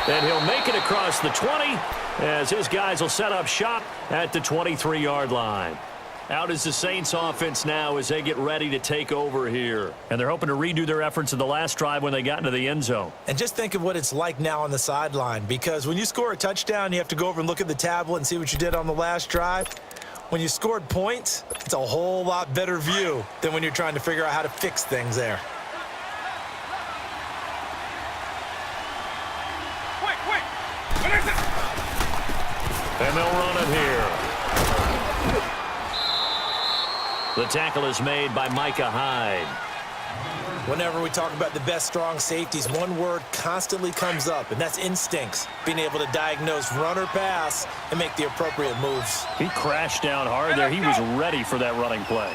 And he'll make it across the 20 as his guys will set up shop at the 23-yard line. Out is the Saints offense now as they get ready to take over here. And they're hoping to redo their efforts in the last drive when they got into the end zone. And just think of what it's like now on the sideline, because when you score a touchdown, you have to go over and look at the tablet and see what you did on the last drive. When you scored points, it's a whole lot better view than when you're trying to figure out how to fix things there. And they'll run it here. The tackle is made by Micah Hyde. Whenever we talk about the best strong safeties, one word constantly comes up, and that's instincts. Being able to diagnose run or pass and make the appropriate moves. He crashed down hard there. He was ready for that running play.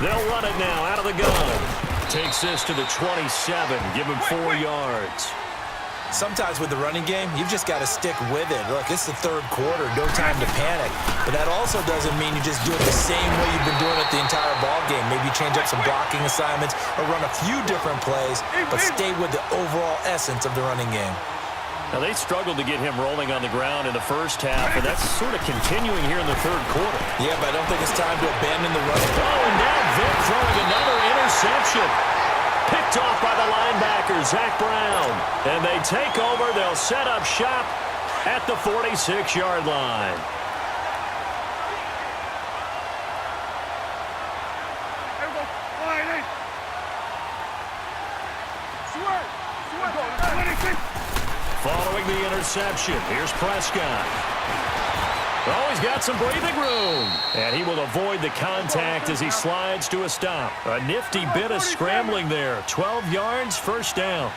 They'll run it now out of the gun. Takes this to the 27. Give him 4 yards. Sometimes with the running game, you've just got to stick with it. Look, it's the third quarter, no time to panic. But that also doesn't mean you just do it the same way you've been doing it the entire ball game. Maybe change up some blocking assignments or run a few different plays, but stay with the overall essence of the running game. Now, they struggled to get him rolling on the ground in the first half, and that's sort of continuing here in the third quarter. Yeah, but I don't think it's time to abandon the running. Oh, and now Vic throwing another interception. Picked off by the linebacker, Zach Brown. And they take over. They'll set up shop at the 46-yard line. Following the interception, here's Prescott. Oh, he's got some breathing room. And he will avoid the contact as he slides to a stop. A nifty bit of scrambling there. 12 yards, first down.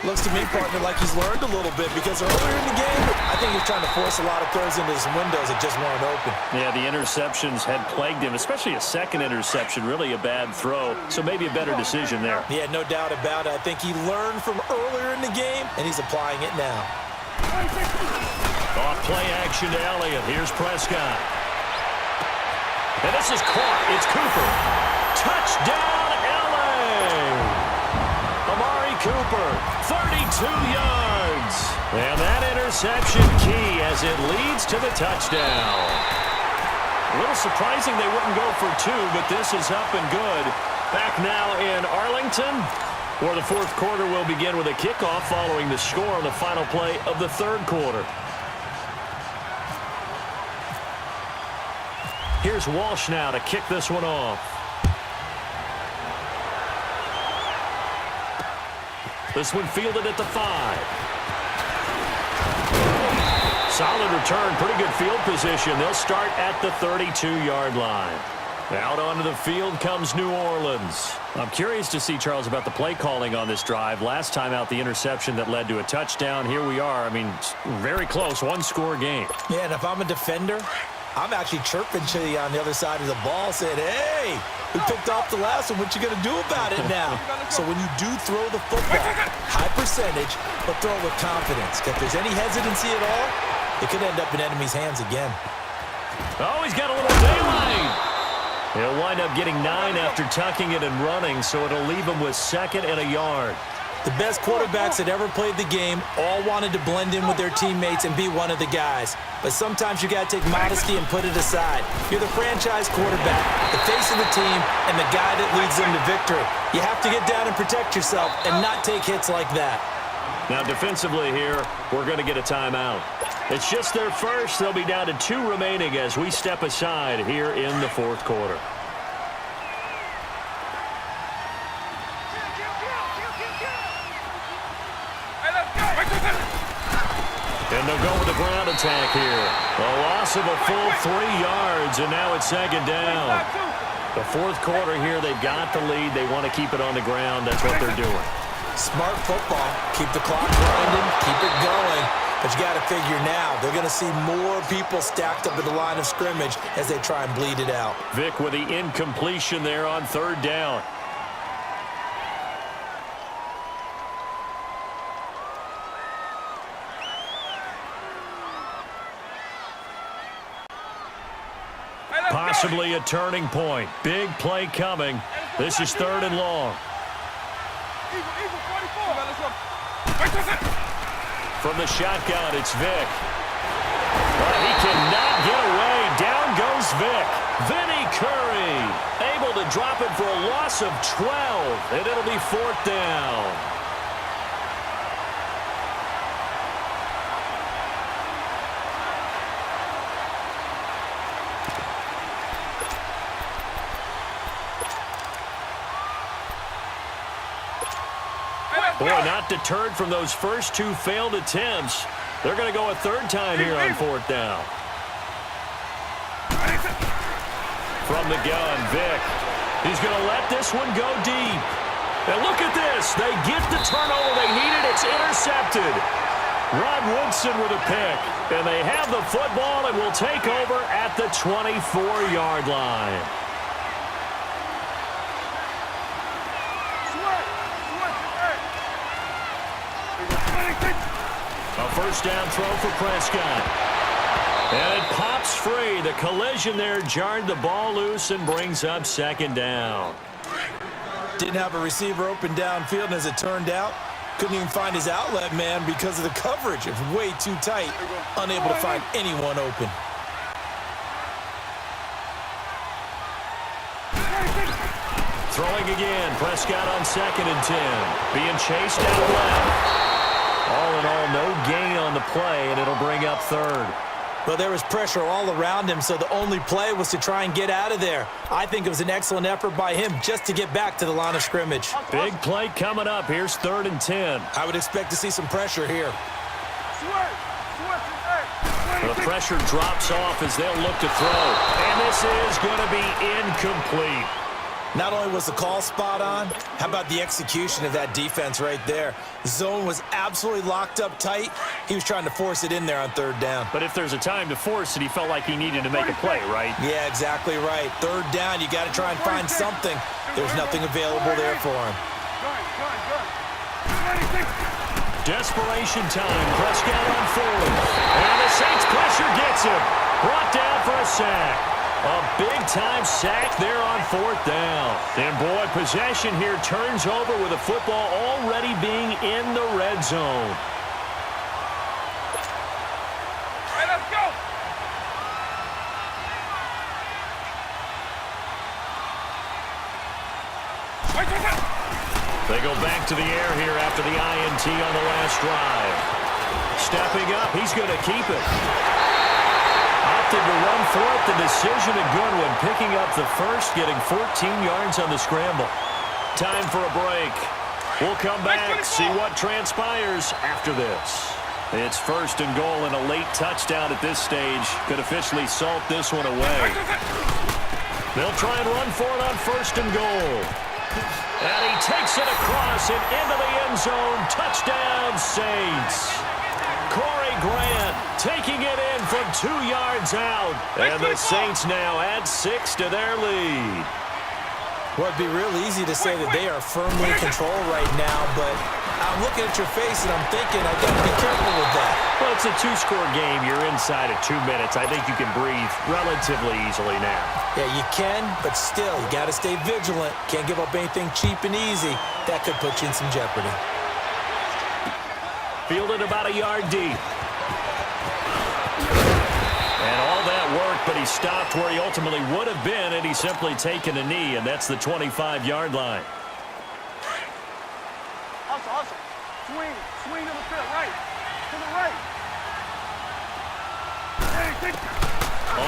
Looks to me, partner, like he's learned a little bit, because earlier in the game, I think he was trying to force a lot of throws into some windows that just weren't open. Yeah, the interceptions had plagued him, especially a second interception, really a bad throw. So maybe a better decision there. Yeah, no doubt about it. I think he learned from earlier in the game, and he's applying it now. Off play action to Elliott. Here's Prescott. And this is caught. It's Cooper. Touchdown, L.A. Amari Cooper, 32 yards. And that interception key as it leads to the touchdown. A little surprising they wouldn't go for 2, but this is up and good. Back now in Arlington, where the fourth quarter will begin with a kickoff following the score on the final play of the third quarter. Here's Walsh now to kick this one off. This one fielded at the 5. Solid return, pretty good field position. They'll start at the 32-yard line. Out onto the field comes New Orleans. I'm curious to see, Charles, about the play calling on this drive. Last time out, the interception that led to a touchdown. Here we are. I mean, very close, one-score game. Yeah, and if I'm a defender, I'm actually chirping to you on the other side of the ball, saying, hey, we picked off the last one. What you going to do about it now? So when you do throw the football, high percentage, but throw it with confidence. If there's any hesitancy at all, it could end up in enemy's hands again. Oh, he's got a little daylight. He'll wind up getting 9 after tucking it and running, so it'll leave him with 2nd and a yard. The best quarterbacks that ever played the game all wanted to blend in with their teammates and be one of the guys. But sometimes you got to take modesty and put it aside. You're the franchise quarterback, the face of the team, and the guy that leads them to victory. You have to get down and protect yourself and not take hits like that. Now defensively here, we're going to get a timeout. It's just their first. They'll be down to 2 remaining as we step aside here in the fourth quarter. And they'll go with the ground attack here. A loss of a full 3 yards, and now it's 2nd down. The fourth quarter here, they've got the lead. They want to keep it on the ground. That's what they're doing. Smart football. Keep the clock grinding. Keep it going. But you got to figure now, they're going to see more people stacked up at the line of scrimmage as they try and bleed it out. Vic with the incompletion there on 3rd down. Possibly a turning point. Big play coming. This is 3rd and long. From the shotgun, it's Vick. But he cannot get away. Down goes Vick. Vinny Curry able to drop it for a loss of 12, and it'll be 4th down. Boy, not deterred from those first 2 failed attempts. They're going to go a 3rd time here on 4th down. From the gun, Vick. He's going to let this one go deep. And look at this. They get the turnover they needed. It's intercepted. Rod Woodson with a pick. And they have the football and will take over at the 24-yard line. A 1st down throw for Prescott. And it pops free. The collision there jarred the ball loose and brings up 2nd down. Didn't have a receiver open downfield, and as it turned out, couldn't even find his outlet man because of the coverage. It was way too tight, unable to find anyone open. Throwing again. Prescott on 2nd and 10. Being chased out left. All in all, no gain on the play, and it'll bring up 3rd. Well, there was pressure all around him, so the only play was to try and get out of there. I think it was an excellent effort by him just to get back to the line of scrimmage. Big play coming up. Here's 3rd and 10. I would expect to see some pressure here. The pressure drops off as they'll look to throw. And this is going to be incomplete. Not only was the call spot on, how about the execution of that defense right there? The zone was absolutely locked up tight. He was trying to force it in there on 3rd down. But if there's a time to force it, he felt like he needed to make a play, right? Yeah, exactly right. 3rd down, you got to try and find something. There's nothing available there for him. Desperation time. Prescott on 4th. And the Saints pressure gets him. Brought down for a sack. A big-time sack there on 4th down. And, boy, possession here turns over with the football already being in the red zone. All right, let's go. They go back to the air here after the INT on the last drive. Stepping up, he's going to keep it. Opted to run for it. The decision a good one. Picking up the first, getting 14 yards on the scramble. Time for a break. We'll come back, see what transpires after this. It's 1st and goal, and a late touchdown at this stage could officially salt this one away. They'll try and run for it on 1st and goal. And he takes it across and into the end zone. Touchdown, Saints. Corey Grant taking it in from 2 yards out. And the Saints now add 6 to their lead. Well, it'd be real easy to say that they are firmly in control right now, but I'm looking at your face and I'm thinking I got to be careful with that. Well, it's a 2-score game. You're inside of 2 minutes. I think you can breathe relatively easily now. Yeah, you can, but still, you got to stay vigilant. Can't give up anything cheap and easy. That could put you in some jeopardy. Fielded about a yard deep. And all that work, but he stopped where he ultimately would have been, and he's simply taken a knee, and that's the 25-yard line. Hustle. Swing to the field, right. To the right.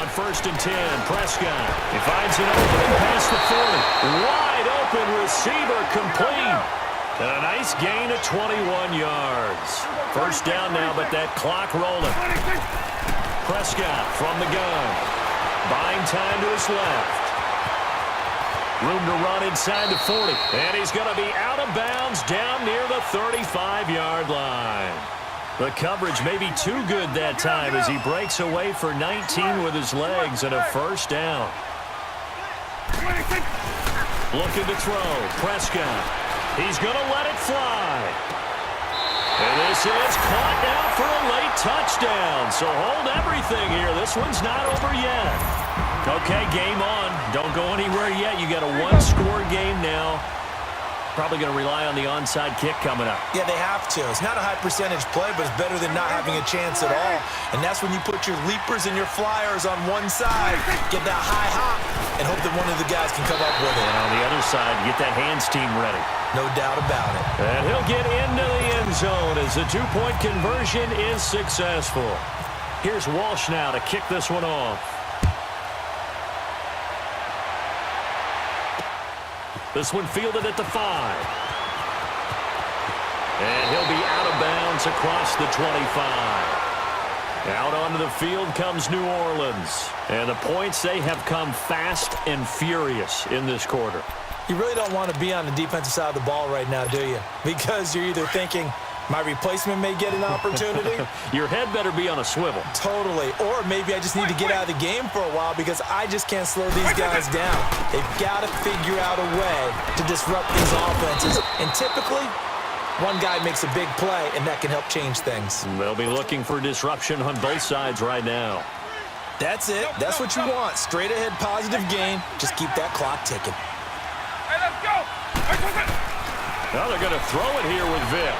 On 1st and 10, Prescott. He finds an opening past the 40. Wide open receiver complete. And a nice gain of 21 yards. 1st down now, but that clock rolling. Prescott from the gun. Buying time to his left. Room to run inside the 40. And he's going to be out of bounds down near the 35-yard line. The coverage may be too good that time as he breaks away for 19 with his legs and a 1st down. Looking to throw. Prescott. He's going to let it fly. And this is caught now for a late touchdown. So hold everything here. This one's not over yet. Okay, game on. Don't go anywhere yet. You got a 1-score game now. Probably going to rely on the onside kick coming up. Yeah, they have to. It's not a high percentage play, but it's better than not having a chance at all. And that's when you put your leapers and your flyers on one side, get that high hop, and hope that one of the guys can come up with it. And on the other side, get that hands team ready. No doubt about it. And he'll get into the end zone as the two-point conversion is successful. Here's Walsh now to kick this one off. This one fielded at the 5. And he'll be out of bounds across the 25. Out onto the field comes New Orleans. And the points, they have come fast and furious in this quarter. You really don't want to be on the defensive side of the ball right now, do you? Because you're either thinking, my replacement may get an opportunity. Your head better be on a swivel. Totally. Or maybe I just need to get out of the game for a while because I just can't slow these guys down. They've got to figure out a way to disrupt these offenses. And typically, one guy makes a big play, and that can help change things. They'll be looking for disruption on both sides right now. That's it. That's what you want. Straight ahead positive gain. Just keep that clock ticking. Hey, let's go. Now they're going to throw it here with Vic.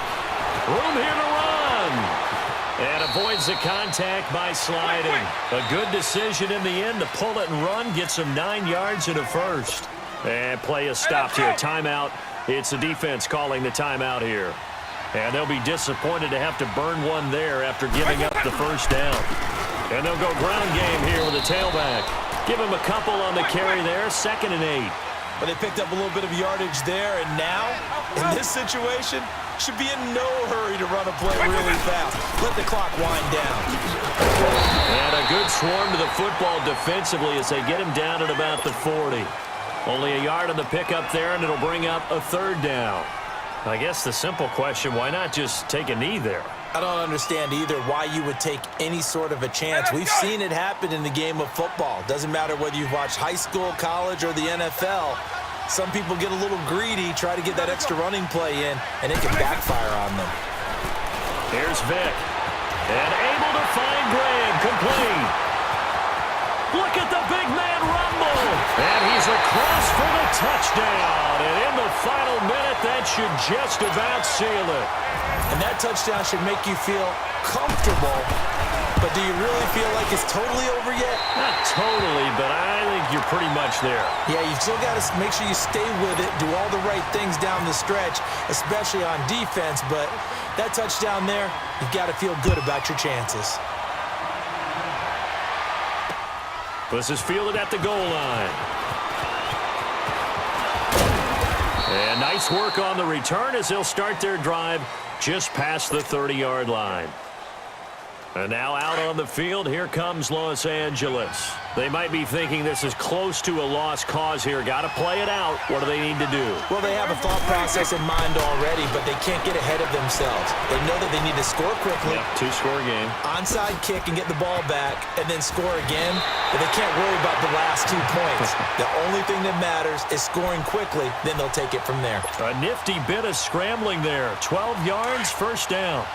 Room here to run. And avoids the contact by sliding. A good decision in the end to pull it and run. Gets him 9 yards and a first. And play is stopped here. Timeout. It's the defense calling the timeout here. And they'll be disappointed to have to burn one there after giving up the first down. And they'll go ground game here with a tailback. Give him a couple on the carry there. 2nd and 8. But they picked up a little bit of yardage there, and now, in this situation, should be in no hurry to run a play really fast. Let the clock wind down. And a good swarm to the football defensively as they get him down at about the 40. Only a yard on the pickup there, and it'll bring up a 3rd down. I guess the simple question, why not just take a knee there? I don't understand either why you would take any sort of a chance. We've seen it happen in the game of football. Doesn't matter whether you've watched high school, college, or the NFL. Some people get a little greedy, try to get that extra running play in, and it can backfire on them. Here's Vic. And able to find Graham. Complete. Look at the big man rumble. And he's across for the touchdown. And in the final minute, that should just about seal it. And that touchdown should make you feel comfortable. But do you really feel like it's totally over yet? Not totally, but I think you're pretty much there. Yeah, you still got to make sure you stay with it, do all the right things down the stretch, especially on defense. But that touchdown there, you've got to feel good about your chances. This is fielded at the goal line. And nice work on the return as they'll start their drive just past the 30-yard line. And now out on the field, here comes Los Angeles. They might be thinking this is close to a lost cause here. Got to play it out. What do they need to do? Well, they have a thought process in mind already, but they can't get ahead of themselves. They know that they need to score quickly. Yep, 2-score game. Onside kick and get the ball back, and then score again. But they can't worry about the last 2 points. The only thing that matters is scoring quickly. Then they'll take it from there. A nifty bit of scrambling there. 12 yards, 1st down.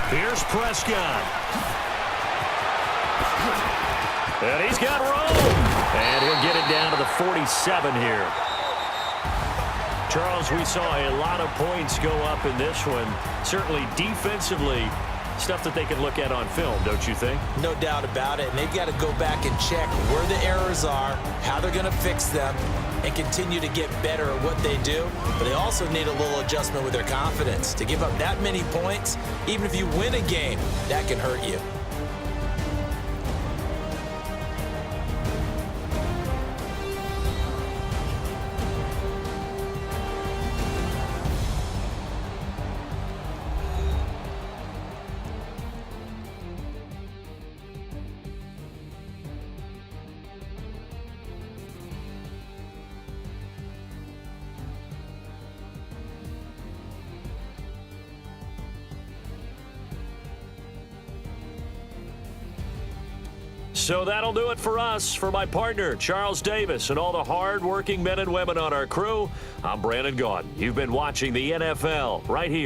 Here's Prescott. And he's got room. And he'll get it down to the 47 here. Charles, we saw a lot of points go up in this one. Certainly defensively, stuff that they can look at on film, don't you think? No doubt about it. And they've got to go back and check where the errors are, how they're going to fix them, and continue to get better at what they do. But they also need a little adjustment with their confidence. To give up that many points, even if you win a game, that can hurt you. So that'll do it for us. For my partner, Charles Davis, and all the hard-working men and women on our crew, I'm Brandon Gaudin. You've been watching the NFL right here.